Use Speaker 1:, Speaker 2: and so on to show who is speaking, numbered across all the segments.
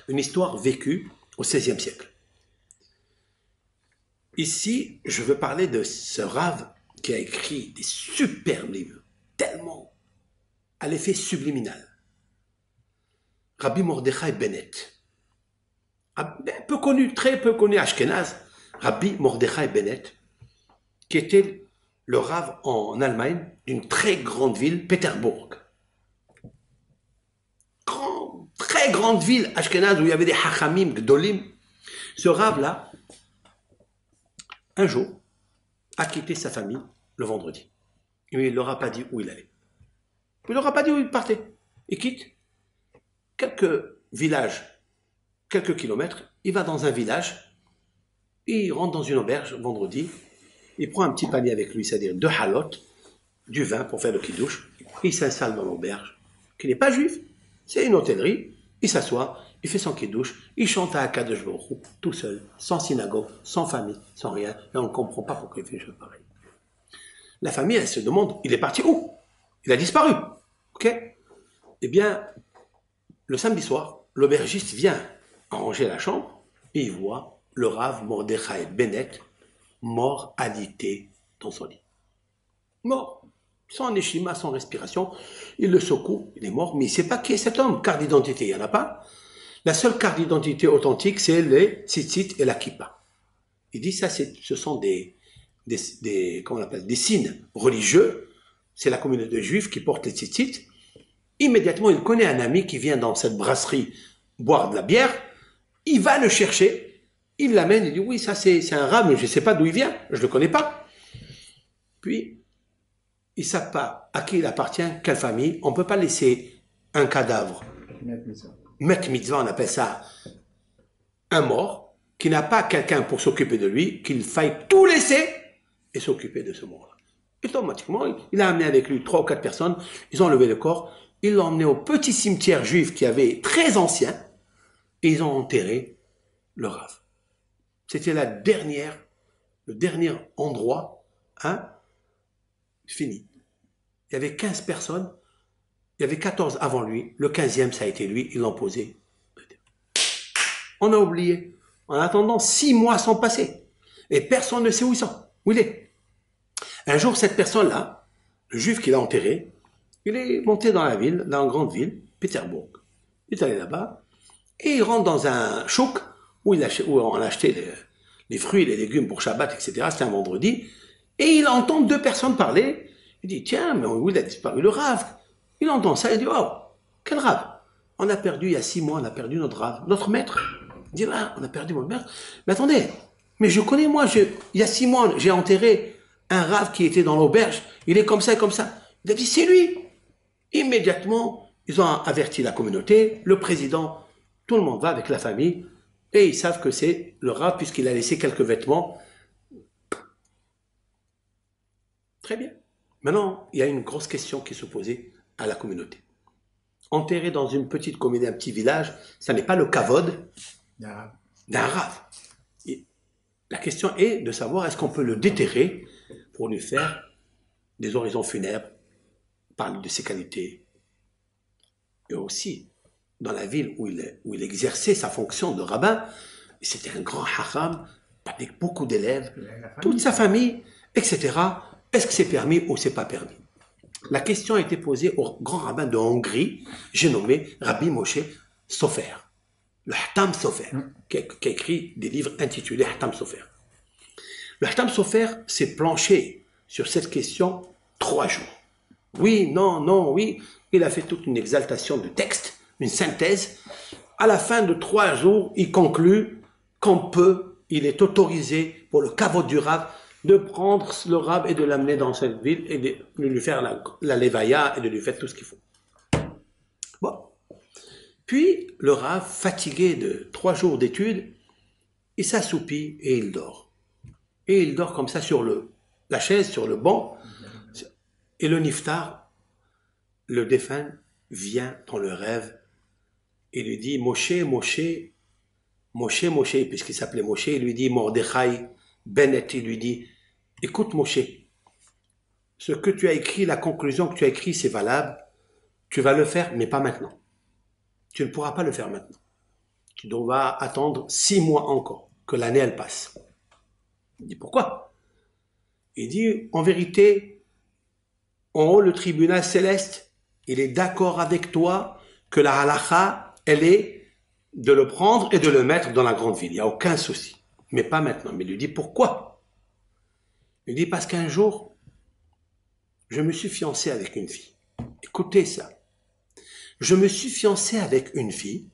Speaker 1: une histoire vécue au XVIe siècle. Ici, je veux parler de ce Rav qui a écrit des superbes livres, tellement à l'effet subliminal. Rabbi Mordechai Bennett, peu connu, très peu connu, Ashkenaz, Rabbi Mordechai Bennett, qui était le Rav en Allemagne d'une très grande ville, Pétersbourg. Très grande ville, Ashkenaz, où il y avait des Hachamim, Gdolim. Ce Rav-là, un jour, a quitté sa famille le vendredi. Et il ne leur a pas dit où il allait. Il ne leur a pas dit où il partait. Il quitte quelques villages, quelques kilomètres. Il va dans un village. Il rentre dans une auberge vendredi. Il prend un petit panier avec lui, c'est-à-dire 2 halotes, du vin pour faire le kidouche. Il s'installe dans l'auberge, qui n'est pas juif. C'est une hôtellerie. Il s'assoit. Il fait son kidouche, il chante à Akadosh Baruch Hu, tout seul, sans synagogue, sans famille, sans rien, et on ne comprend pas pourquoi il fait des choses pareilles. La famille, elle se demande, il est parti où? Il a disparu. Ok? Eh bien, le samedi soir, l'aubergiste vient arranger la chambre, et il voit le Rav Mordechai Bennett mort alité dans son lit. Mort. Sans neshima, sans respiration. Il le secoue, il est mort, mais il ne sait pas qui est cet homme. Carte d'identité, il n'y en a pas. La seule carte d'identité authentique, c'est les tzitzit et la kippa. Il dit ça, ce sont comment on appelle, des signes religieux. C'est la communauté juive qui porte les tzitzit. Immédiatement, il connaît un ami qui vient dans cette brasserie boire de la bière. Il va le chercher. Il l'amène. Il dit oui, ça c'est un rat, mais je ne sais pas d'où il vient. Je ne le connais pas. Puis, ils ne savent pas à qui il appartient, quelle famille. On ne peut pas laisser un cadavre. Met mitzvah, on appelle ça un mort, qui n'a pas quelqu'un pour s'occuper de lui, qu'il faille tout laisser et s'occuper de ce mort-là. Et automatiquement, il a amené avec lui 3 ou 4 personnes, ils ont levé le corps, ils l'ont emmené au petit cimetière juif qui avait très ancien, et ils ont enterré le Rav. C'était le dernier endroit, fini. Il y avait 15 personnes, il y avait 14 avant lui, le 15e, ça a été lui, ils l'ont posé. On a oublié. En attendant, 6 mois sont passés. Et personne ne sait où il est. Un jour, cette personne-là, le juif qui l'a enterré, il est monté dans la ville, dans une grande ville, Pétersbourg. Il est allé là-bas, et il rentre dans un chouk où on a acheté les fruits, les légumes pour Shabbat, etc. C'était un vendredi. Et il entend 2 personnes parler. Il dit, tiens, mais où il a disparu le Rav? Il entend ça, il dit, oh, quel Rav? On a perdu, il y a 6 mois, on a perdu notre Rav, notre maître. Il dit, ah, on a perdu mon maître. Mais attendez, mais je connais, moi, il y a 6 mois, j'ai enterré un Rav qui était dans l'auberge, il est comme ça et comme ça. Il a dit, c'est lui. Immédiatement, ils ont averti la communauté, le président, tout le monde va avec la famille, et ils savent que c'est le Rav puisqu'il a laissé quelques vêtements. Très bien. Maintenant, il y a une grosse question qui se posait à la communauté. Enterré dans une petite communauté, un petit village, ça n'est pas le kavod d'un Rav. La question est de savoir est-ce qu'on peut le déterrer pour lui faire des oraisons funèbres, parler de ses qualités. Et aussi, dans la ville où il exerçait sa fonction de rabbin, c'était un grand hacham, avec beaucoup d'élèves, toute sa famille, etc. Est-ce que c'est permis ou c'est pas permis? La question a été posée au grand rabbin de Hongrie, j'ai nommé Rabbi Moshe Sofer, le Hatam Sofer, qui a écrit des livres intitulés Hatam Sofer. Le Hatam Sofer s'est planché sur cette question 3 jours. Oui, non, non, oui. Il a fait toute une exaltation de texte, une synthèse. À la fin de 3 jours, il conclut il est autorisé pour le kavod du Rav de prendre le Rav et de l'amener dans cette ville et de lui faire la levaya et de lui faire tout ce qu'il faut. Bon. Puis, le Rav, fatigué de 3 jours d'études, il s'assoupit et il dort. Et il dort comme ça sur la chaise, sur le banc. Et le niftar, le défunt, vient dans le rêve et lui dit, Moshe, puisqu'il s'appelait Moshe, il lui dit, Mordechai Bennett, il lui dit, écoute Moshe, ce que tu as écrit, la conclusion que tu as écrit, c'est valable, tu vas le faire, mais pas maintenant. Tu ne pourras pas le faire maintenant. tu devras attendre 6 mois encore, que l'année elle passe. Il dit pourquoi? Il dit en vérité, en haut le tribunal céleste, il est d'accord avec toi que la halakha, elle est de le prendre et de le mettre dans la grande ville. Il n'y a aucun souci. Mais pas maintenant. Mais il lui dit pourquoi? Il dit parce qu'un jour, je me suis fiancé avec une fille. Écoutez ça. Je me suis fiancé avec une fille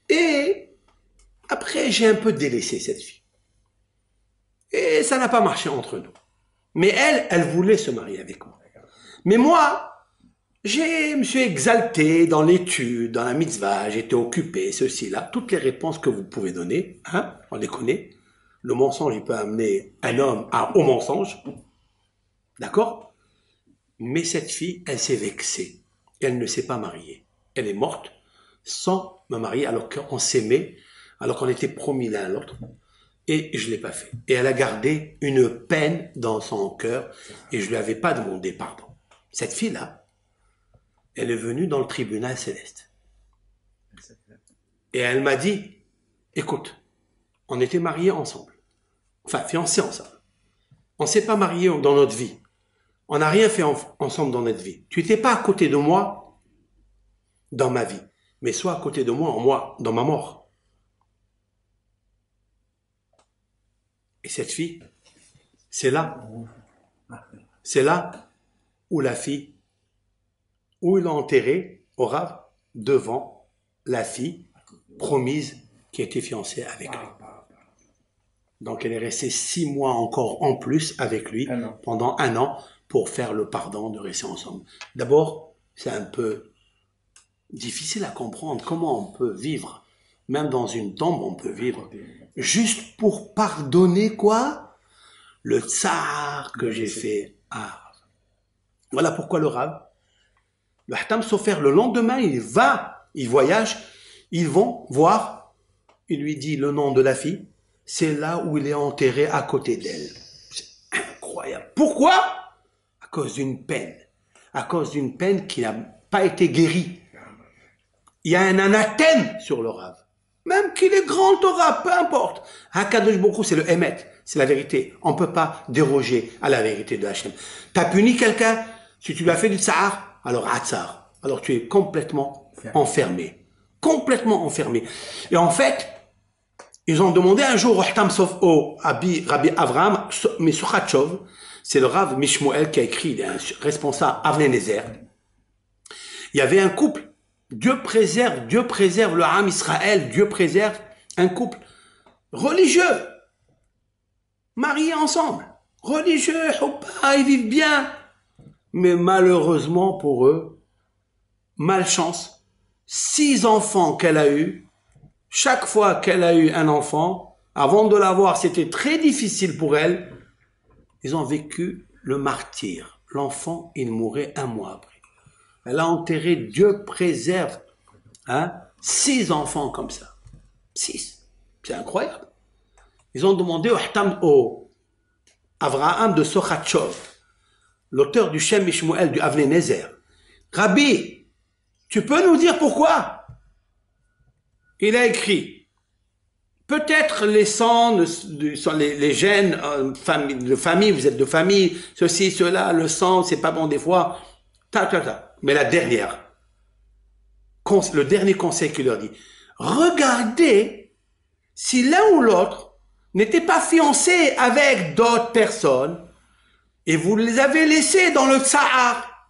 Speaker 1: et après j'ai un peu délaissé cette fille. Et ça n'a pas marché entre nous. Mais elle voulait se marier avec moi. Mais moi, je me suis exalté dans l'étude, dans la mitzvah, j'étais occupé, ceci, là. Toutes les réponses que vous pouvez donner, hein, on les connaît. Le mensonge, il peut amener un homme au mensonge. D'accord? Mais cette fille, elle s'est vexée. Elle ne s'est pas mariée. Elle est morte sans me marier alors qu'on s'aimait, alors qu'on était promis l'un à l'autre. Et je ne l'ai pas fait. Et elle a gardé une peine dans son cœur et je ne lui avais pas demandé pardon. Cette fille-là, elle est venue dans le tribunal céleste. Et elle m'a dit, écoute, on était mariés ensemble. Enfin, fiancés ensemble. On ne s'est pas mariés dans notre vie. On n'a rien fait ensemble dans notre vie. Tu n'étais pas à côté de moi dans ma vie, mais sois à côté de moi, dans ma mort. Et cette fille, c'est là où la fille, où il a enterré au Rav, devant la fille promise qui était fiancée avec lui. Donc elle est restée 6 mois encore en plus avec lui, pendant 1 an, pour faire le pardon de rester ensemble. D'abord, c'est un peu difficile à comprendre comment on peut vivre, même dans une tombe, on peut vivre juste pour pardonner quoi? Le tsar que j'ai fait. Ah. Voilà pourquoi le Rav, le Hatam Sofer, le lendemain, il voyage, ils vont voir, il lui dit le nom de la fille, c'est là où il est enterré à côté d'elle. C'est incroyable. Pourquoi? À cause d'une peine. À cause d'une peine qui n'a pas été guérie. Il y a un anathème sur le Rav. Même qu'il est grand Torah, peu importe. Hakadosh Baruch Hu, c'est le Emet, c'est la vérité. On ne peut pas déroger à la vérité de Hachem. Tu as puni quelqu'un, si tu lui as fait du tsar, alors atzar. Alors tu es complètement enfermé. Complètement enfermé. Et en fait, ils ont demandé un jour au Rabbi Avraham, mais Sukhachov, c'est le Rav Mishmuel qui a écrit, il est un responsable Avnei Nezer. Il y avait un couple. Dieu préserve le Ham Israël, Dieu préserve un couple religieux, mariés ensemble, religieux, ils vivent bien. Mais malheureusement pour eux, malchance, 6 enfants qu'elle a eus, chaque fois qu'elle a eu un enfant, avant de l'avoir, c'était très difficile pour elle, ils ont vécu le martyre. L'enfant, il mourait 1 mois après. Elle a enterré, Dieu préserve, 6 enfants comme ça. 6. C'est incroyable. Ils ont demandé au Avraham de Sokhachov, l'auteur du Shem Mishmuel du Avnei Nezer, Rabbi, tu peux nous dire pourquoi? Il a écrit, peut-être les sangs, les gènes de famille, vous êtes de famille, ceci, cela, le sang, c'est pas bon des fois, Mais le dernier conseil qu'il leur dit, regardez si l'un ou l'autre n'était pas fiancé avec d'autres personnes et vous les avez laissés dans le tsar.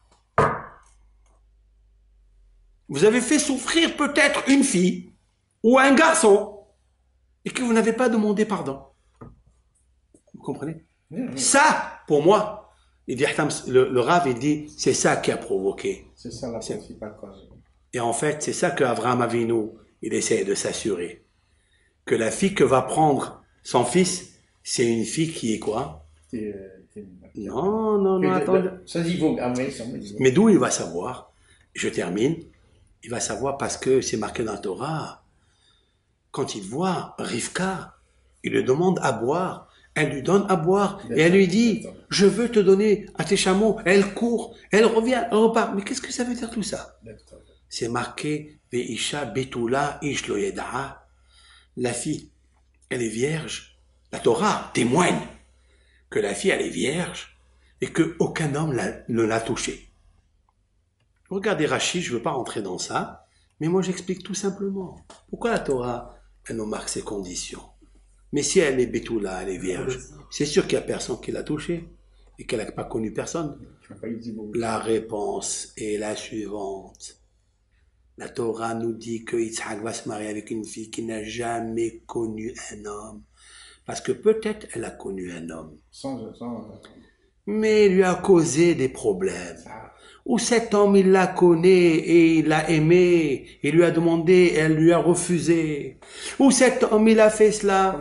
Speaker 1: Vous avez fait souffrir peut-être une fille ou un garçon et que vous n'avez pas demandé pardon. Vous comprenez? Ça, pour moi, il dit, le Rav, il dit, c'est ça qui a provoqué.
Speaker 2: C'est ça la principale cause.
Speaker 1: Et en fait, c'est ça que Avraham Avinu, il essaie de s'assurer. Que la fille que va prendre son fils, c'est une fille qui est quoi? Non, attendez. Mais d'où il va savoir? Je termine. Il va savoir parce que c'est marqué dans la Torah. Quand il voit Rivka, il lui demande à boire. Elle lui donne à boire et elle lui dit, je veux te donner à tes chameaux. Elle court, elle revient, elle repart. Mais qu'est-ce que ça veut dire tout ça? c'est marqué Veisha Betula Ish Lo Yeda'a. La fille, elle est vierge. La Torah témoigne que la fille, elle est vierge et qu'aucun homme ne l'a touchée. Regardez Rachid, je ne veux pas rentrer dans ça, mais moi j'explique tout simplement. Pourquoi la Torah, elle nous marque ces conditions? Mais si elle est Betula, elle est vierge, c'est sûr qu'il n'y a personne qui l'a touchée et qu'elle n'a pas connu personne. La réponse est la suivante. La Torah nous dit que Yitzhak va se marier avec une fille qui n'a jamais connu un homme. Parce que peut-être elle a connu un homme. Mais il lui a causé des problèmes. Ou cet homme, il la connaît et il l'a aimé, il lui a demandé et elle lui a refusé. Ou cet homme, il a fait cela.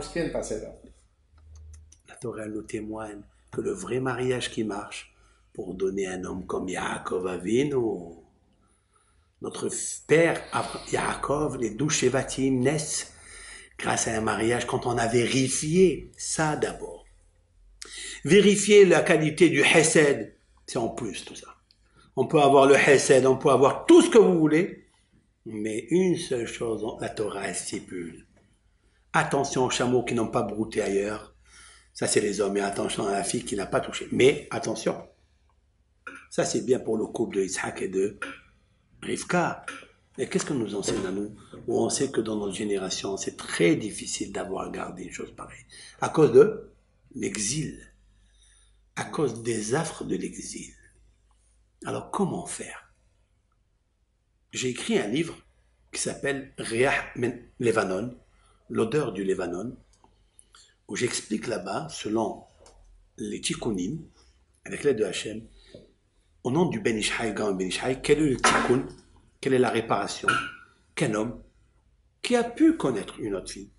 Speaker 1: La Torah nous témoigne que le vrai mariage qui marche pour donner un homme comme Yaakov Avinu, notre père Yaakov, les 12 Shevatim naissent grâce à un mariage quand on a vérifié ça d'abord. Vérifier la qualité du Hesed, c'est en plus tout ça. On peut avoir le Hesed, on peut avoir tout ce que vous voulez, mais une seule chose, la Torah elle stipule. Attention aux chameaux qui n'ont pas brouté ailleurs, ça c'est les hommes, et attention à la fille qui n'a pas touché. Mais attention, ça c'est bien pour le couple de Yitzhak et de Rivka. Et qu'est-ce que nous enseigne à nous? Où on sait que dans notre génération, c'est très difficile d'avoir gardé une chose pareille. À cause de l'exil. À cause des affres de l'exil. Alors, comment faire? J'ai écrit un livre qui s'appelle Riah Levanon, l'odeur du Levanon, où j'explique là-bas, selon les tikkunim, avec l'aide de Hachem, au nom du Ben Ishai, grand Ben Ishai, quel est le tikkun, quelle est la réparation qu'un homme qui a pu connaître une autre fille,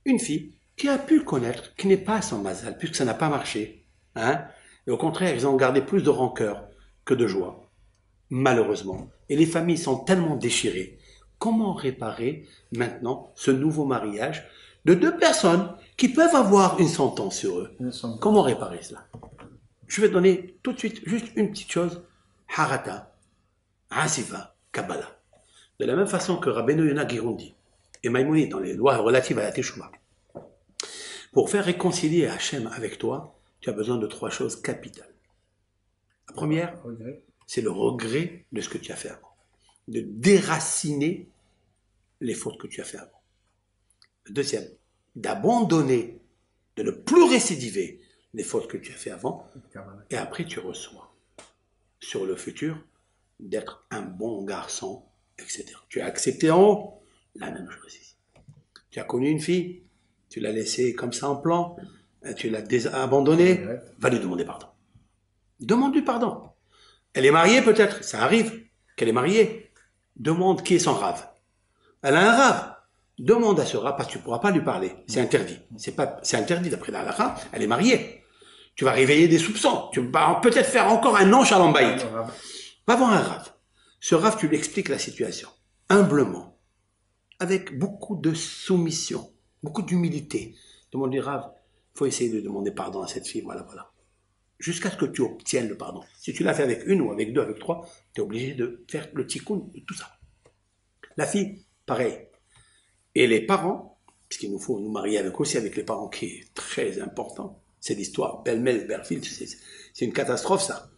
Speaker 1: une fille qui a pu connaître, qui n'est pas son mazal, puisque ça n'a pas marché, hein? Et au contraire, ils ont gardé plus de rancœur que de joie, malheureusement. Et les familles sont tellement déchirées. Comment réparer maintenant ce nouveau mariage de deux personnes qui peuvent avoir une sentence sur eux? Comment réparer cela? Je vais donner tout de suite juste une petite chose. Harata, Asiva, Kabbalah. De la même façon que Rabbeinu Yonah Girundi et Maïmonide dans les lois relatives à la Teshuvah. Pour faire réconcilier Hachem avec toi, tu as besoin de 3 choses capitales. La première, c'est le regret de ce que tu as fait avant. De déraciner les fautes que tu as fait avant. Le deuxième, d'abandonner, de ne plus récidiver les fautes que tu as fait avant. Et après, tu reçois sur le futur d'être un bon garçon, etc. Tu as accepté en haut, la même chose ici. Tu as connu une fille, tu l'as laissée comme ça en plan, tu l'as abandonnée, va lui demander pardon. Demande-lui pardon. Elle est mariée peut-être, ça arrive qu'elle est mariée. Demande qui est son rave. Elle a un rave. Demande à ce rave parce que tu ne pourras pas lui parler. C'est interdit. C'est interdit d'après la halakha. Elle est mariée. Tu vas réveiller des soupçons. Tu vas peut-être faire encore un non shalom bayit. Va voir un rave. Ce rave, tu lui expliques la situation. Humblement. Avec beaucoup de soumission. Beaucoup d'humilité. Demande-lui, rave, il faut essayer de demander pardon à cette fille. Voilà, voilà. Jusqu'à ce que tu obtiennes le pardon. Si tu l'as fait avec une ou avec 2, avec 3, tu es obligé de faire le tikkun de tout ça. La fille, pareil. Et les parents, puisqu'il nous faut nous marier aussi avec les parents, qui est très important, c'est l'histoire belle-mère, belle-fille, c'est une catastrophe ça.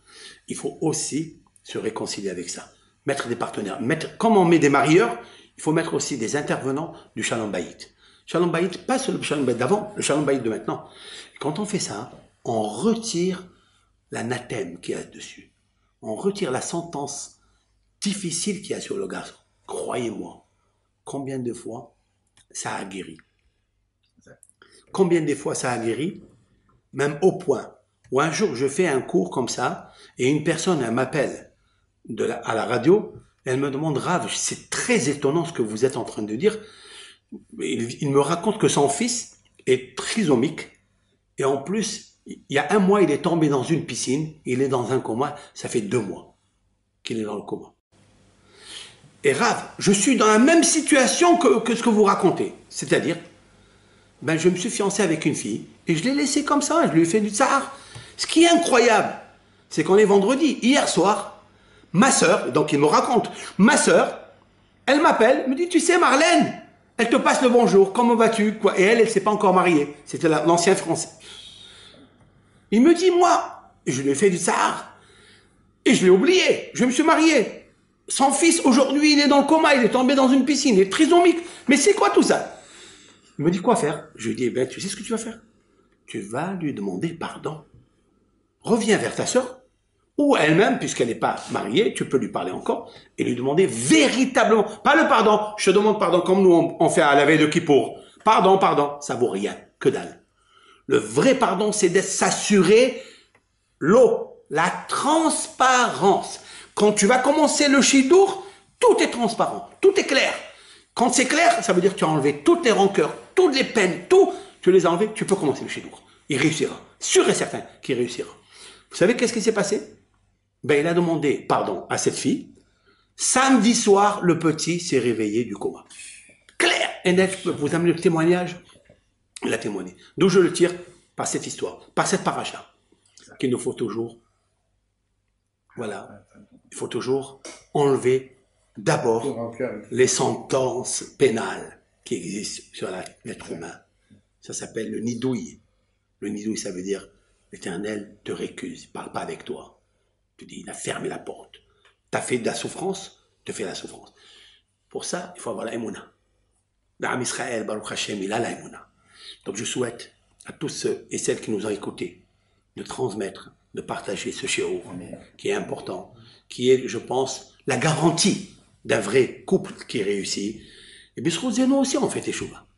Speaker 1: Il faut aussi se réconcilier avec ça. Mettre des partenaires. Comme on met des marieurs, il faut mettre aussi des intervenants du Shalom Bayit. Shalom Bayit, pas le Shalom Bayit d'avant, le Shalom Bayit de maintenant. Et quand on fait ça, on retire l'anathème qu'il y a dessus. On retire la sentence difficile qu'il y a sur le garçon. Croyez-moi, combien de fois ça a guéri? Combien de fois ça a guéri? Même au point où un jour je fais un cours comme ça et une personne elle m'appelle à la radio, elle me demande, Rav, c'est très étonnant ce que vous êtes en train de dire. Il me raconte que son fils est trisomique et en plus il y a 1 mois, il est tombé dans une piscine, il est dans un coma, ça fait 2 mois qu'il est dans le coma. Et Rav, je suis dans la même situation que ce que vous racontez. C'est-à-dire, je me suis fiancé avec une fille, et je l'ai laissée comme ça, je lui ai fait du tsar. Ce qui est incroyable, c'est qu'on est vendredi. Hier soir, ma sœur, donc il me raconte, ma sœur, Elle m'appelle, me dit, tu sais Marlène, elle te passe le bonjour, comment vas-tu, quoi. Et elle s'est pas encore mariée. C'était l'ancien français. Il me dit, moi, je lui ai fait du tsar. Et je l'ai oublié. Je me suis marié. Son fils, aujourd'hui, il est dans le coma, il est tombé dans une piscine, il est trisomique. Mais c'est quoi tout ça? Il me dit, quoi faire? Je lui dis, ben, tu sais ce que tu vas faire? Tu vas lui demander pardon. Reviens vers ta sœur, ou elle-même, puisqu'elle n'est pas mariée, tu peux lui parler encore, et lui demander véritablement, pas le pardon, je te demande pardon, comme nous on fait à la veille de Kippour. Pardon, pardon, ça vaut rien, que dalle. Le vrai pardon, c'est de s'assurer l'eau, la transparence. Quand tu vas commencer le chidour, tout est transparent, tout est clair. Quand c'est clair, ça veut dire que tu as enlevé toutes les rancœurs, toutes les peines, tout, tu les as enlevées, tu peux commencer le chidour. Il réussira, sûr et certain qu'il réussira. Vous savez qu'est-ce qui s'est passé? Ben, il a demandé pardon à cette fille. Samedi soir, le petit s'est réveillé du coma. Clair et net, je peux vous amener le témoignage. Il a témoigné. D'où je le tire? Par cette histoire, par cette paracha. Qu'il nous faut toujours, voilà, il faut toujours enlever d'abord les sentences pénales qui existent sur l'être humain. Ça s'appelle le nidouille. Le nidouille, ça veut dire l'Éternel te récuse, il ne parle pas avec toi. Tu dis, il a fermé la porte. Tu as fait de la souffrance, te fais la souffrance. Pour ça, il faut avoir la émouna. L'Am Israël, Baruch Hashem, il a la émouna. Donc je souhaite à tous ceux et celles qui nous ont écoutés de transmettre, de partager ce shiur qui est important, qui est, je pense, la garantie d'un vrai couple qui réussit. Et bien, nous aussi, on fait échouva.